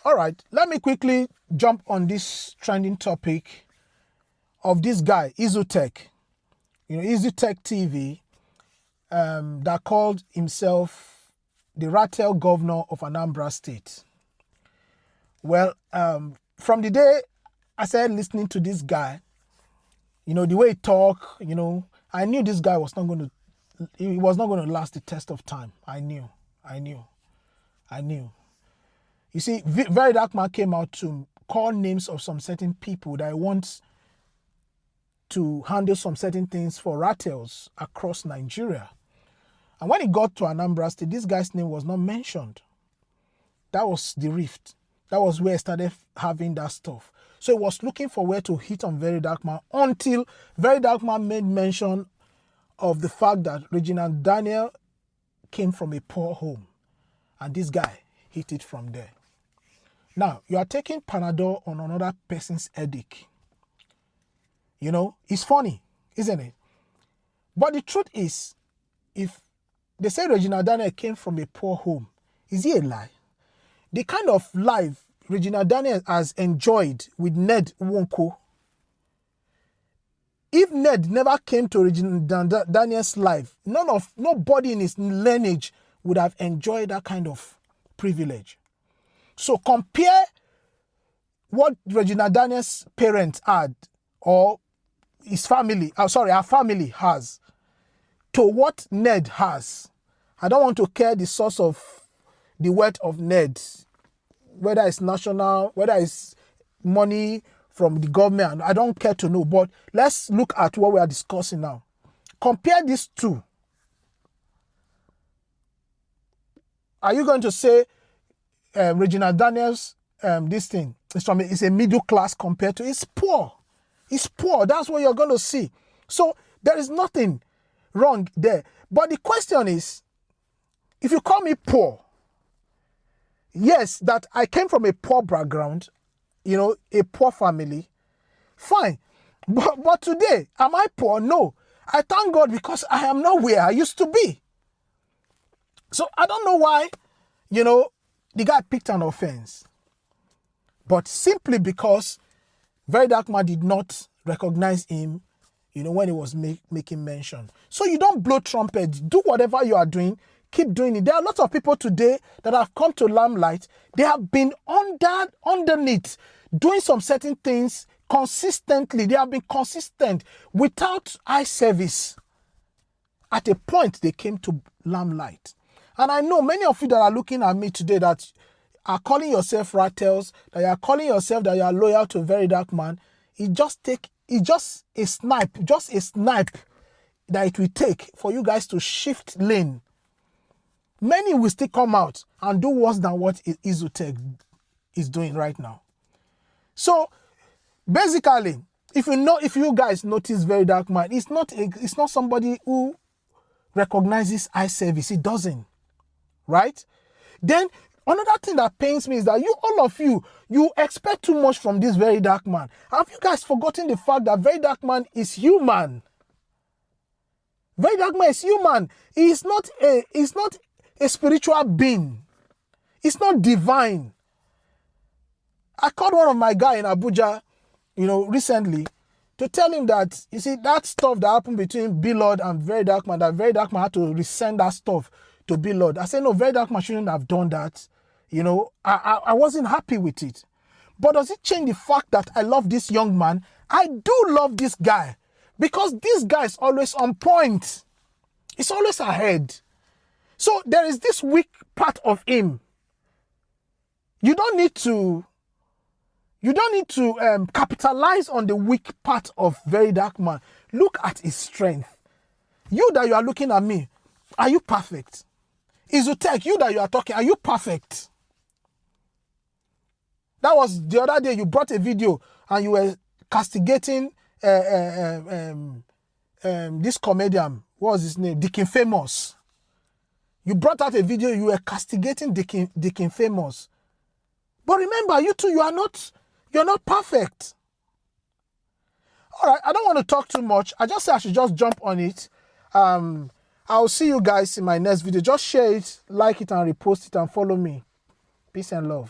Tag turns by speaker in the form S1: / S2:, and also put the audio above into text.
S1: All right, let me quickly jump on this trending topic of this guy, Izutech. Izutech TV, that called himself the Rattel governor of Anambra State. Well, from the day I started listening to this guy, the way he talk, I knew this guy was not going to last the test of time. I knew. You see, Very Dark Man came out to call names of some certain people that wants to handle some certain things for Rattels across Nigeria. And when he got to Anambra State, this guy's name was not mentioned. That was the rift. That was where he started having that stuff. So he was looking for where to hit on Very Dark Man until Very Dark Man made mention of the fact that Regina Daniel came from a poor home. And this guy hit it from there. Now, you are taking Panadol on another person's headache. It's funny, isn't it? But the truth is, if they say Regina Daniel came from a poor home, is he a lie? The kind of life Regina Daniel has enjoyed with Ned Nwoko, if Ned never came to Regina Daniel's life, nobody in his lineage would have enjoyed that kind of privilege. So compare what Regina Daniel's parents had, or her family has, to what Ned has. I don't want to care the source of the wealth of Ned, whether it's national, whether it's money from the government. I don't care to know, but let's look at what we are discussing now. Compare these two. Are you going to say Regina Daniels, this thing is a middle class compared to it's poor? It's poor. That's what you're going to see. So there is nothing wrong there. But the question is, if you call me poor, yes, that I came from a poor background, a poor family, fine. But today, am I poor? No. I thank God because I am not where I used to be. So I don't know why, the guy picked an offense. But simply because Very Dark Man did not recognize him, when he was making mention. So you don't blow trumpets. Do whatever you are doing. Keep doing it. There are lots of people today that have come to limelight. They have been underneath, doing some certain things consistently. They have been consistent without eye service. At a point, they came to limelight. And I know many of you that are looking at me today that are calling yourself Rattels, that you are calling yourself that you are loyal to Very Dark Man. It's just a snipe that it will take for you guys to shift lane. Many will still come out and do worse than what Izutech is doing right now. So basically, if you guys notice Very Dark Man, it's not somebody who recognizes eye service. It doesn't. Right? Then another thing that pains me is that all of you expect too much from this Very Dark Man. Have you guys forgotten the fact that Very Dark Man is human? Very Dark Man is human. He's not a spiritual being. It's not divine. I called one of my guy in Abuja, recently, to tell him that, you see, that stuff that happened between B-Lord and Very Dark Man, that Very Dark Man had to resend that stuff to B-Lord. I said, no, Very Dark Man shouldn't have done that. I wasn't happy with it. But does it change the fact that I love this young man? I do love this guy because this guy is always on point. He's always ahead. So there is this weak part of him. You don't need to capitalize on the weak part of Very Dark Man. Look at his strength. You that you are looking at me, are you perfect? Izutech, you that you are talking, are you perfect? That was the other day you brought a video and you were castigating this comedian. What was his name? Dickin Famous. You brought out a video, you were castigating Dickin Famous. But remember, you two, you're not perfect. All right, I don't want to talk too much. I just said I should just jump on it. I'll see you guys in my next video. Just share it, like it, and repost it, and follow me. Peace and love.